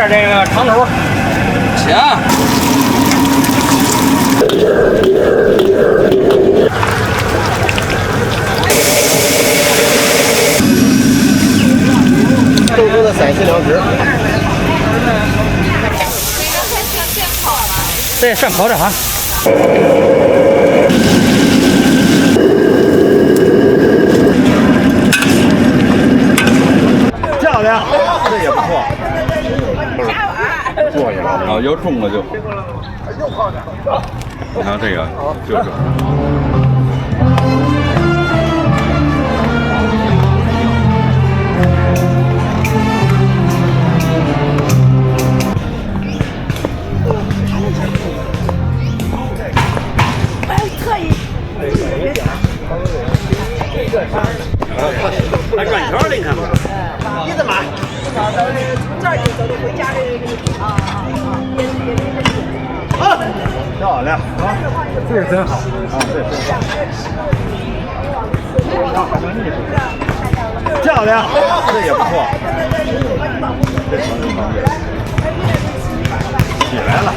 点这个长头。行。豆腐的3、4两只。对，涮烤的哈。漂亮，这也不错。过去了啊，要重了就。你看这个就是。还转圈的，你看吗？你怎么？从这儿就走到回家的啊，漂亮啊，这个真好啊，这真好。漂亮，这也不错。这成人方便。起来了。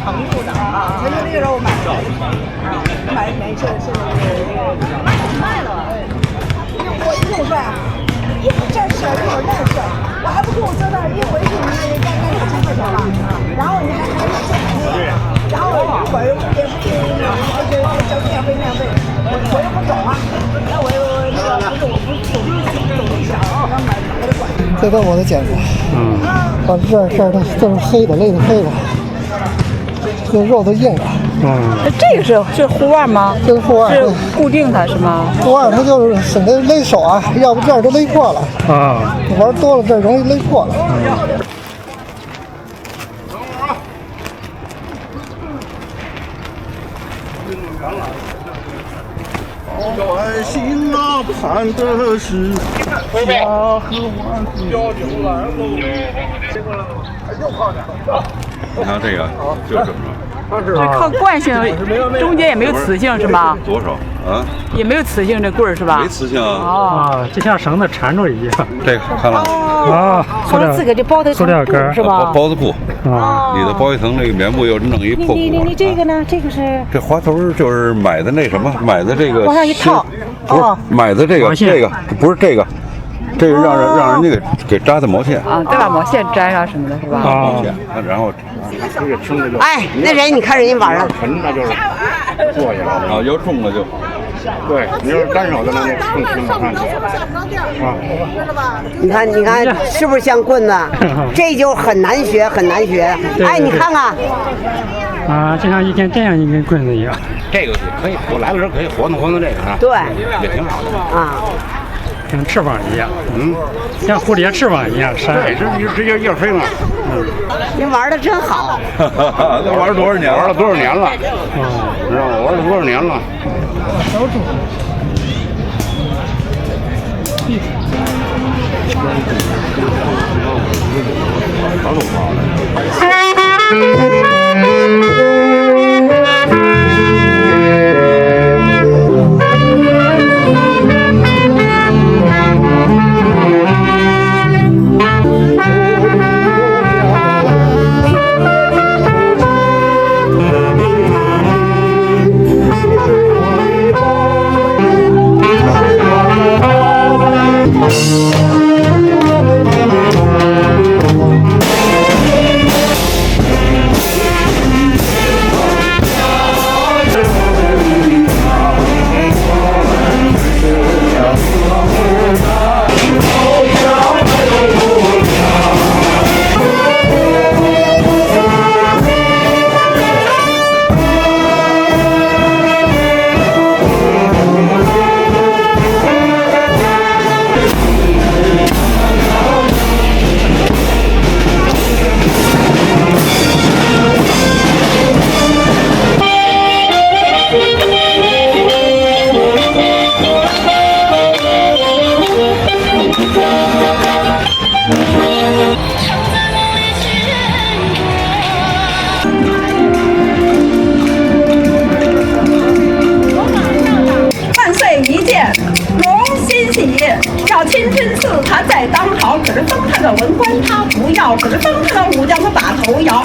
成都的啊，成都那个时候我买的，买的便宜，现在卖了，我又帅，一这事儿一会儿那事儿，我还不跟我说那一回去你该1000块钱了，然后你还然后一会儿也不交电费那费，我又不懂啊，那我又那个不懂想，刚买的管。这都我的剪子，把这都是黑的，勒的黑的，这肉都硬了。这个是护腕吗？这是护腕，是固定它是吗？护腕它就是省得勒手啊，要不这儿都勒破了啊。玩多了这儿容易勒破了。专心呐，盼的是家和万事。你看这个就是是靠惯性，中间也没有磁性是吧？多少啊？也没有磁性这棍儿是吧？没磁性啊。啊，就像绳子缠住一样。这个看了啊，塑料自个就包的塑料根是吧？包子布啊，里头包一层这个棉布，又弄一破布。你这个呢？这个是这滑头就是买的那什么，买的这个往上一套，不是买的这个不是这个。这个让人家给扎的毛线啊，再把毛线粘上什么的，是吧？毛线，然后这个轻的就哎，那人你看人家晚上沉，那就是坐下了。啊，要重了就。对，你要是单手的那就更轻了，看去。啊，你看，是不是像棍子？这就很难学，很难学。哎，你看看，啊，就像一根这样一根棍子一样。这个可以，我来的时候可以活动这个啊。对，也挺好的啊。像翅膀一样，像蝴蝶翅膀一样扇。对，这直接一飞嘛。您玩的真好。这玩了多少年？玩了多少年了？知道吗？玩了多少年了？早都忘了。子他在当朝，这等他的文官他不要，这等他的武将他把头摇。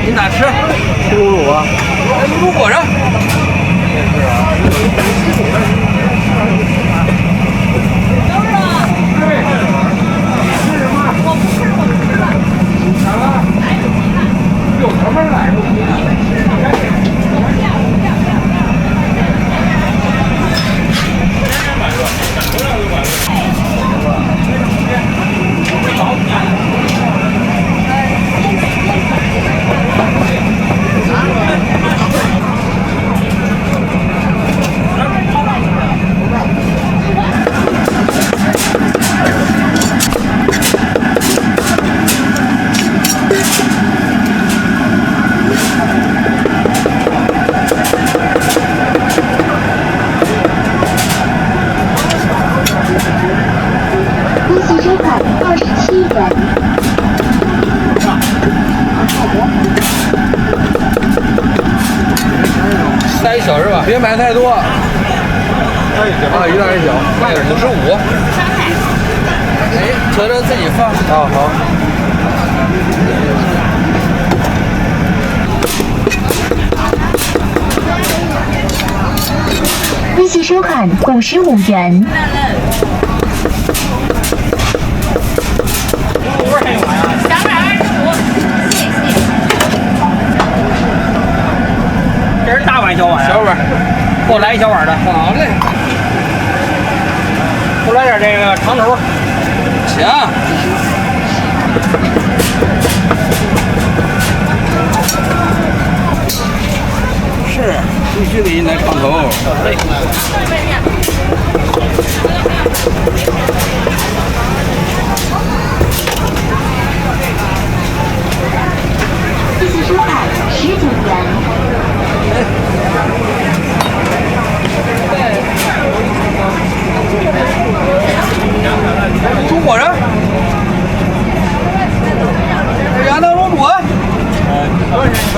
你咋吃？吃卤煮啊？卤煮裹着。带一小是吧？别买太多。啊，一大一小，55。哎，瞅瞅自己放。啊，好。微信收看55元。这是大碗小碗，小碗，给我来一小碗的。好嘞。给我来点这个长头。行。是，必须得来长头。微信收看19元。煮火着，羊汤卤煮。多少钱一份？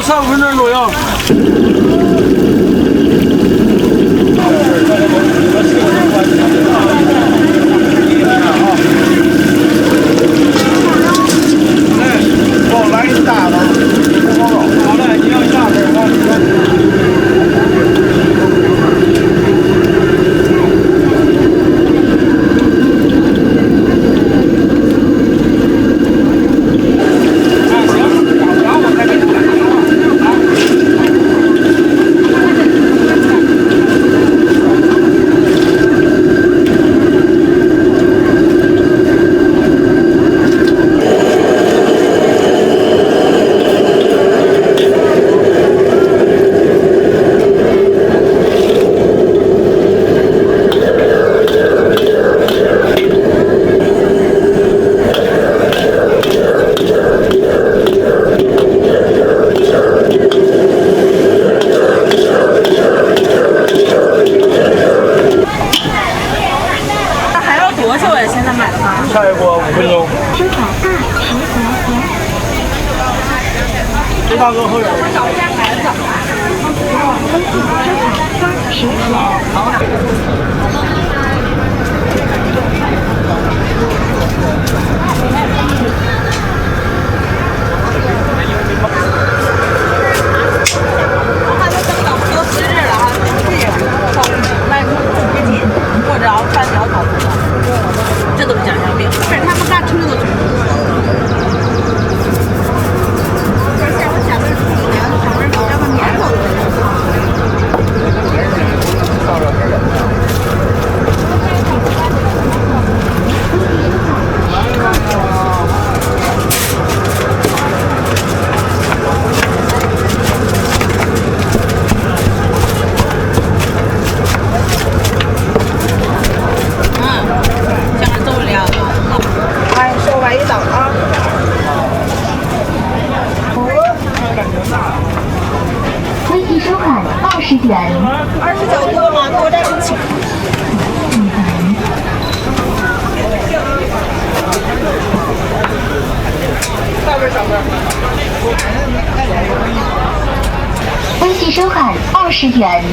30分钟左右。给我来一大的。好嘞，你要下边吗？下一锅5分钟。这大哥喝点。或者熬3条烤土豆，这都是家乡饼，但是他们干吃的都是。下边上面棉头微信收款20元。29多吗？多在一起。微信收款20元。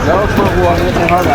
然后错锅，你挺好的。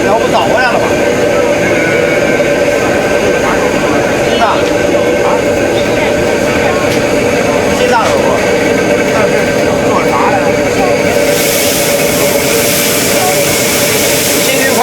要不倒过来了吧？鸡蛋，鸡蛋有不？做啥呀？新愉快。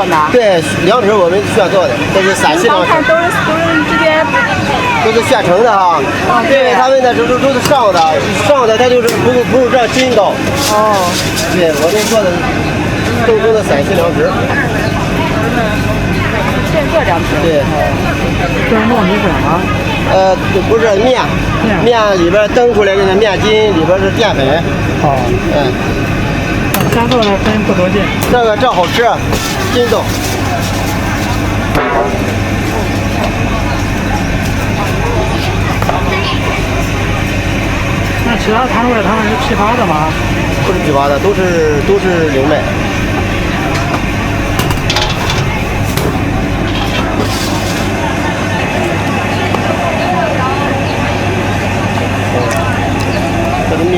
做呢？对，凉皮我们需要做的，这是陕西凉皮，看都是直接都是现成的哈。因为他们的都是上的它就是不是这样筋道。哦。对，我们做的正宗的陕西凉皮。现做凉皮。对。这是糯米粉吗？不是面里边蒸出来的面筋，里边是淀粉。哦。三豆呢分不多斤。这好吃，筋道。那其他摊位他们是批发的吗？不是批发的，都是零卖。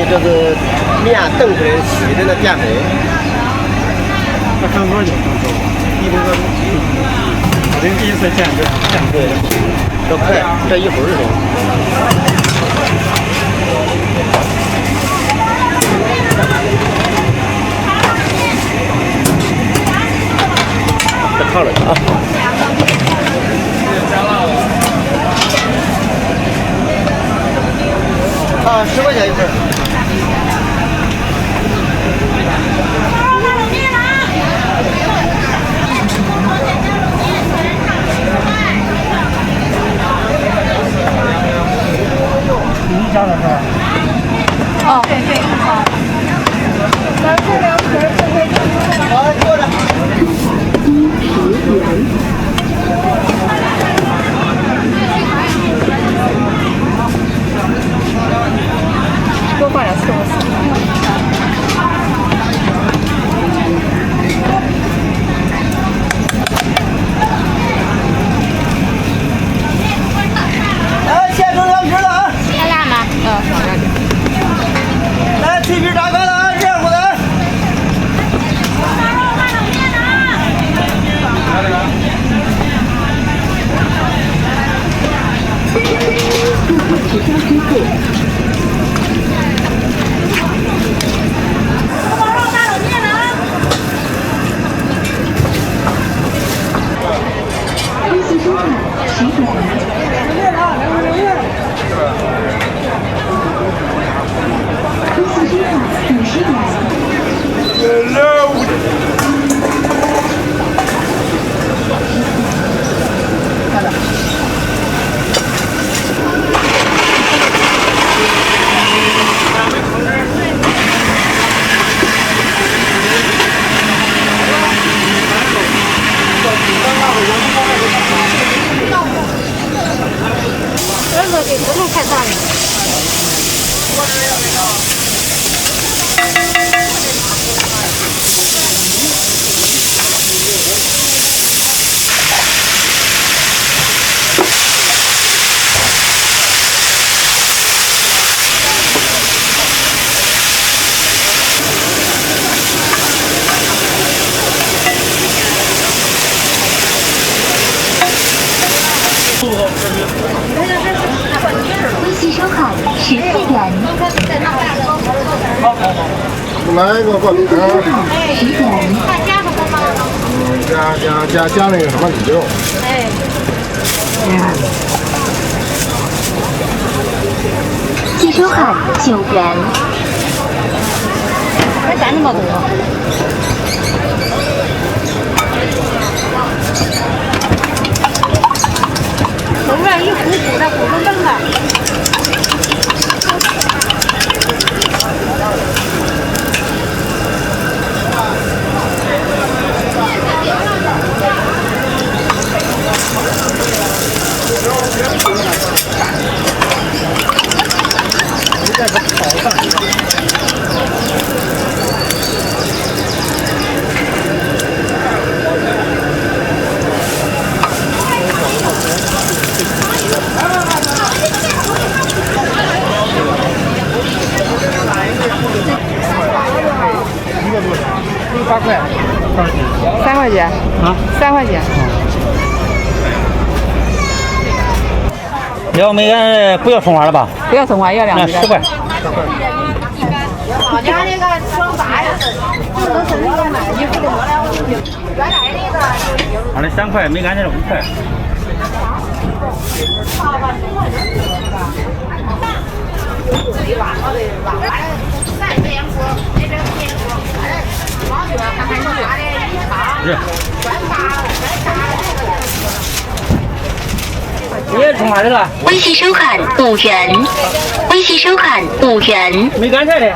这是面炖出来洗的那淀粉。这干多久？1分多钟。我这第一次见这样。对，这快，这一会儿就行。这烫了啊！10块钱一份。你家的是吧？哦，对。好，坐着。多放点葱丝。现成凉皮了啊！加辣吗？少辣点。来，脆皮炸开了啊，热乎的。微信收款14元。来一个灌饼。10元。加那个什么里肉。记收款9元。还加那么多？都让一糊糊的，糊弄弄的。这个炒饭。8块，2斤，3块钱啊，3块钱。要我们不要葱花了吧？不要葱花，要2个。10块。老家那个双杂呀。他的3块，没干菜的5块。你也充2个。微信收款5元，微信收款5元。没干菜的。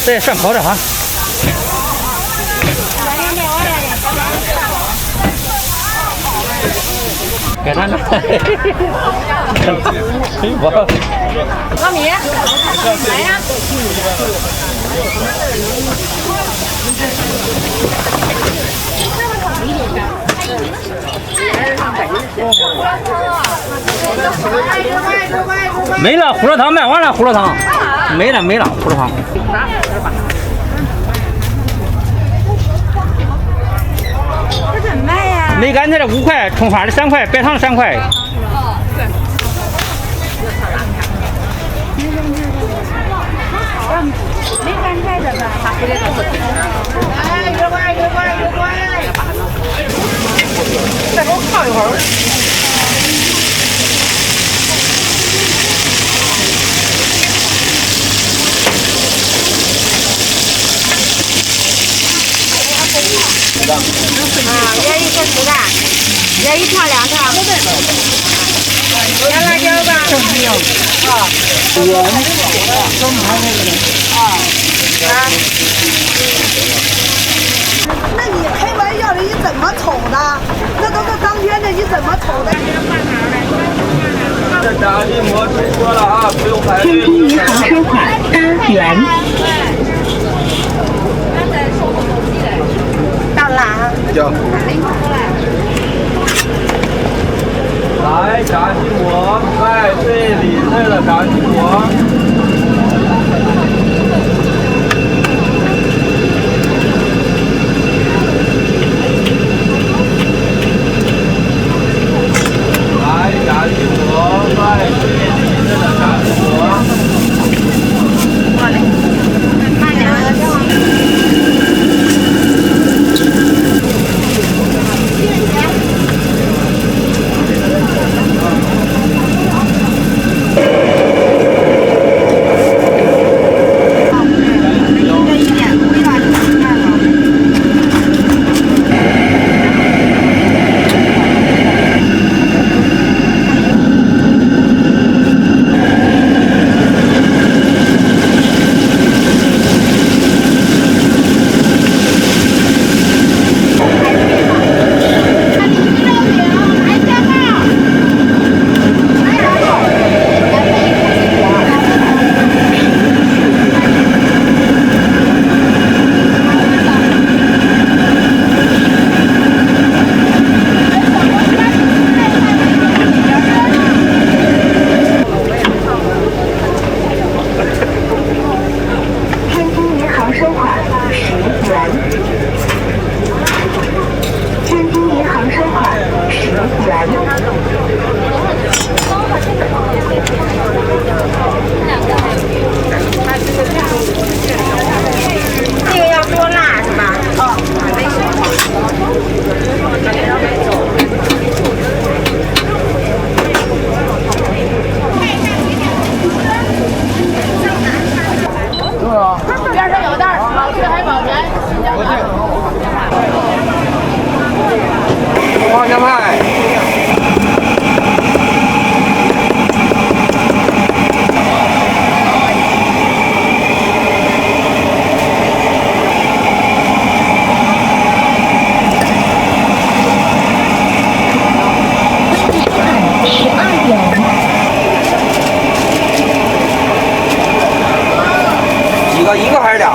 这算跑的哈。给他拿。老米，来呀！没了，胡辣汤卖完了，胡辣汤没了，胡辣汤。这怎么卖呀？没干菜的5块，葱花的3块，白糖的3块。没干菜的吧？哎，1块1块1块。再给我烤一会儿。也一个鸡蛋，也1条2条。要辣椒吧？那你开玩笑的，你怎么瞅的？那都是当天的，你怎么瞅的？这炸鸡馍出锅了啊，不用排队。天津银行收款8元。到了啊！行。来，炸鸡馍，卖最里脆的炸鸡馍。来，炸鸡馍，卖最里脆的炸鸡馍。慢点，花香派。几个？一个还是俩？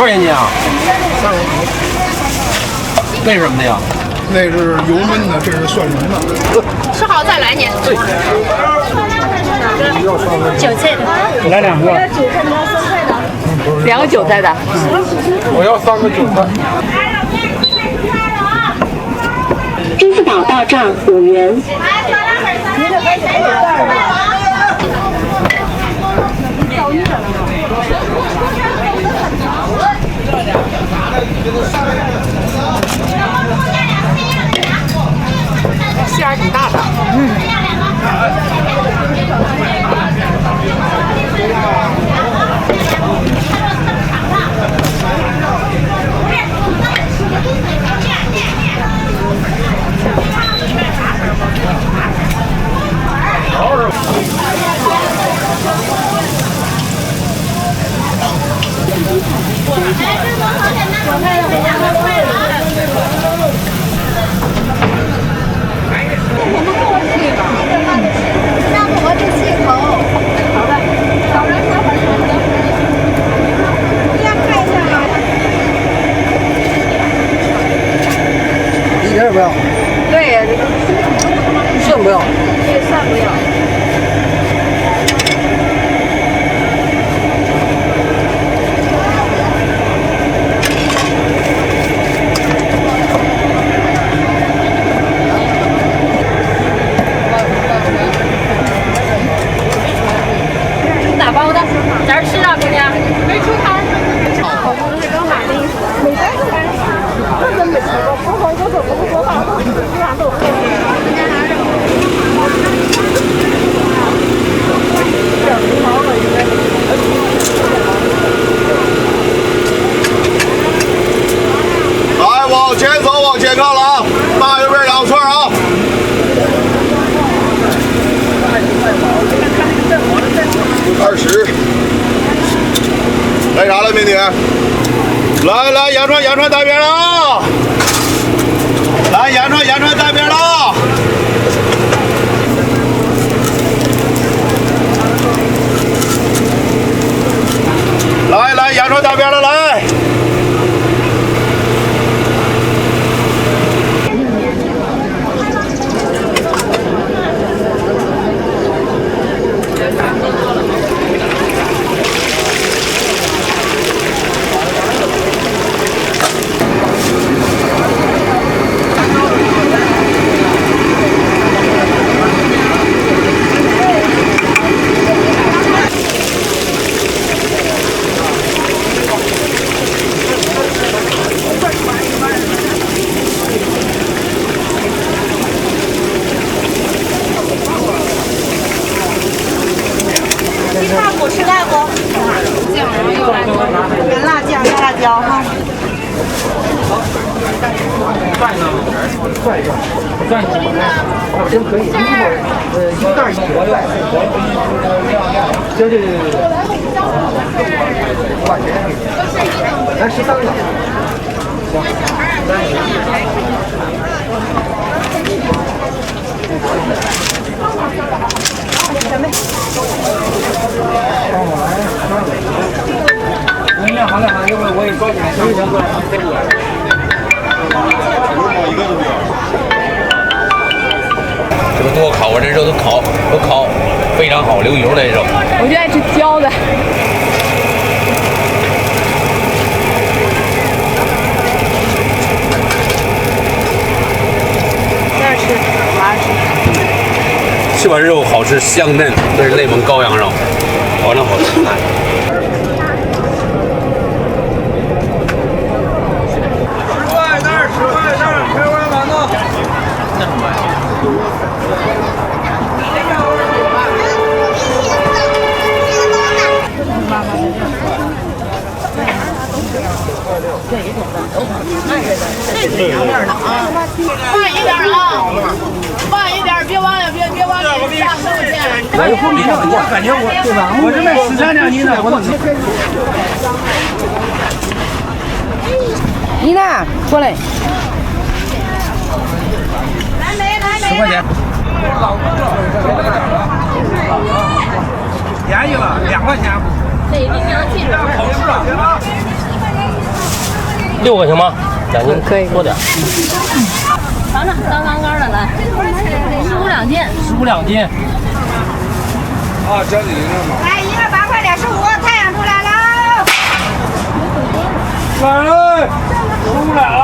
多少钱斤啊？35。为什么的呀？那是油焖的，这是蒜蓉的。吃好再来你。对。韭菜的。来2个。2个韭菜的。我要3个韭菜。支付宝到账5元。馅儿挺大的。一点也不要。对，蒜不要。对，蒜不要。打包的，咱吃啊，姑娘。没出摊。就是刚买的意思，没带过来，这真没吃过，不好就是不说话，这样都喝。来，往前走，往前看了啊！大右边2串啊！20。来啥了，美女？来，羊串单边了啊！来，羊串单边了啊！来，羊串单边了，来。吃辣不？酱油干辣酱、干辣椒哈。蒜呢？蒜一个，蒜几个？真可以，一袋1个。对。5块钱。来13个。好嘞，一会儿我也抓紧时间过来配合。这个多烤，我这肉都烤非常好，流油的肉。我就爱吃焦的。这吃，拿着吃。这碗肉好吃，香嫩，这是内蒙羔羊肉，保证好吃。慢一点啊，慢一点，别往里下手去。我感觉对吧？我这卖13两斤的，我都。你呢？过来。10块钱。便宜了，2块钱。这一定要记住。好吃啊！ 6个行吗？2斤可以多点。尝尝，当刚刚的来，15两斤。15两斤。啊，交给您了吗？来一个8块215，太阳出来了。来了，出不来了。